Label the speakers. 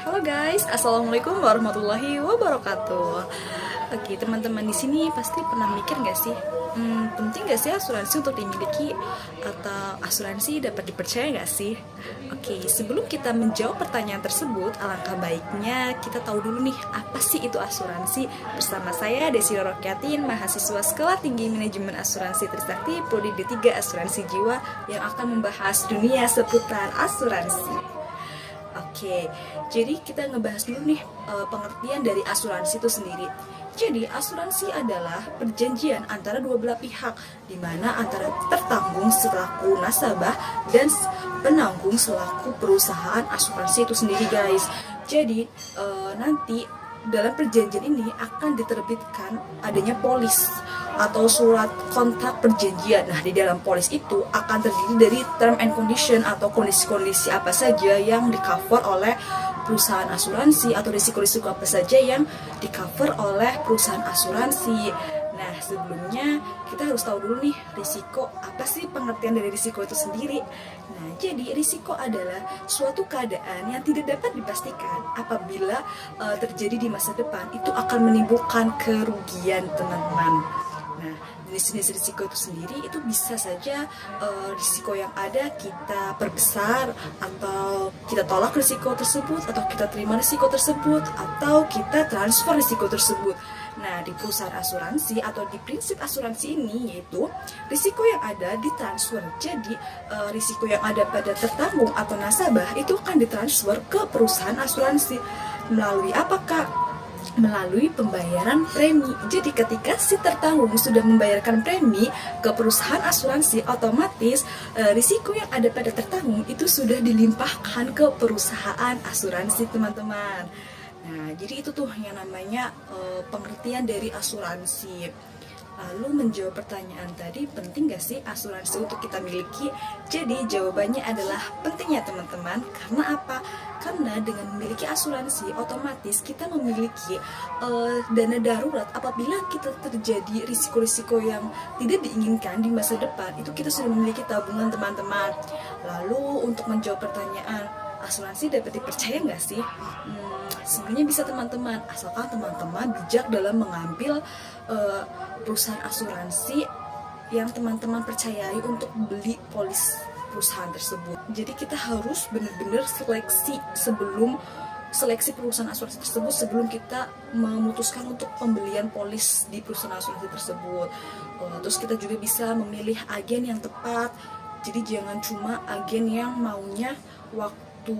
Speaker 1: Halo guys, assalamualaikum warahmatullahi wabarakatuh. Oke, teman-teman di sini pasti pernah mikir nggak sih, penting nggak sih asuransi untuk dimiliki atau asuransi dapat dipercaya nggak sih? Oke, sebelum kita menjawab pertanyaan tersebut, alangkah baiknya kita tahu dulu nih apa sih itu asuransi. Bersama saya Desi Rorokyatin, mahasiswa Sekolah Tinggi Manajemen Asuransi Trisakti Prodi D3 Asuransi Jiwa yang akan membahas dunia seputar asuransi. Oke, jadi kita ngebahas dulu nih pengertian dari asuransi itu sendiri. Jadi asuransi adalah perjanjian antara dua belah pihak, di mana antara tertanggung selaku nasabah dan penanggung selaku perusahaan asuransi itu sendiri, guys. Jadi nanti dalam perjanjian ini akan diterbitkan adanya polis atau surat kontrak perjanjian. Nah, di dalam polis itu akan terdiri dari term and condition atau kondisi-kondisi apa saja yang di-cover oleh perusahaan asuransi atau risiko-risiko apa saja yang di-cover oleh perusahaan asuransi. Nah, sebelumnya kita harus tahu dulu nih risiko, apa sih pengertian dari risiko itu sendiri. Nah, jadi risiko adalah suatu keadaan yang tidak dapat dipastikan apabila terjadi di masa depan itu akan menimbulkan kerugian, teman-teman. Nah, jenis-jenis risiko itu sendiri itu bisa saja risiko yang ada kita perbesar, atau kita tolak risiko tersebut, atau kita terima risiko tersebut, atau kita transfer risiko tersebut. Nah, di perusahaan asuransi atau di prinsip asuransi ini yaitu risiko yang ada ditransfer. Jadi risiko yang ada pada tertanggung atau nasabah itu akan ditransfer ke perusahaan asuransi. Melalui apakah? Melalui pembayaran premi. Jadi ketika si tertanggung sudah membayarkan premi ke perusahaan asuransi, otomatis risiko yang ada pada tertanggung itu sudah dilimpahkan ke perusahaan asuransi, teman-teman. Nah, jadi itu tuh yang namanya pengertian dari asuransi. Lalu menjawab pertanyaan tadi, penting gak sih asuransi untuk kita miliki? Jadi jawabannya adalah pentingnya, teman-teman. Karena apa? Karena dengan memiliki asuransi, otomatis kita memiliki dana darurat apabila kita terjadi risiko-risiko yang tidak diinginkan di masa depan. Itu kita sudah memiliki tabungan, teman-teman. Lalu untuk menjawab pertanyaan, asuransi dapat dipercaya nggak sih? Sebenarnya bisa, teman-teman, asalkan teman-teman bijak dalam mengambil perusahaan asuransi yang teman-teman percayai untuk beli polis perusahaan tersebut. Jadi kita harus benar-benar seleksi perusahaan asuransi tersebut sebelum kita memutuskan untuk pembelian polis di perusahaan asuransi tersebut. Terus kita juga bisa memilih agen yang tepat. Jadi jangan cuma agen yang maunya waktu